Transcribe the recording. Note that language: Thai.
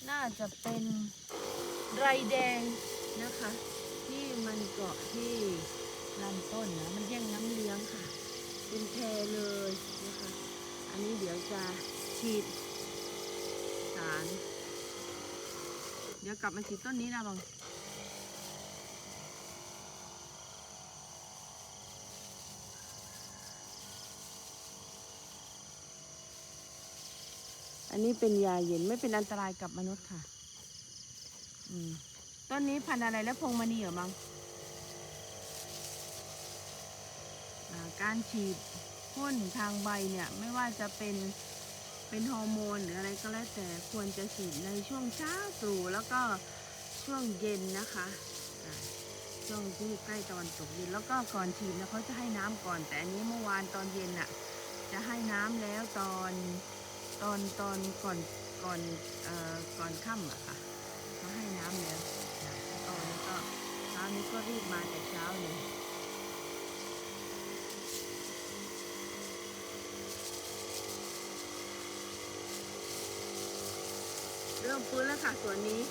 น่าจะเป็นไรแดงนะคะที่มันเกาะที่ลำต้นนะมันแย่งน้ำเลี้ยงค่ะเป็นแพรเลยนะคะอันนี้เดี๋ยวจะฉีดสารเดี๋ยวกลับมาฉีดต้นนี้นะบังอันนี้เป็นยาเย็นไม่เป็นอันตรายกับมนุษย์ค่ะต้นนี้พันธุ์อะไรและพงมณีเหรอบังการฉีดพ่นทางใบเนี่ยไม่ว่าจะเป็นฮอร์โมนหรืออะไรก็แล้วแต่ควรจะฉีดในช่วงเช้าตรู่แล้วก็ช่วงเย็นนะคะช่วงที่ใกล้ตะวันตกเย็นแล้วก็ก่อนฉีดนะเขาจะให้น้ำก่อนแต่อันนี้เมื่อวานตอนเย็นน่ะจะให้น้ำแล้วตอนก่อนค่ำอะค่ะเขาให้น้ำแล้วตอนนี้ก็เช้านี้ก็รีบมาแต่เช้าเลยเริ่มฟื้นแล้วค่ะส่วนนี้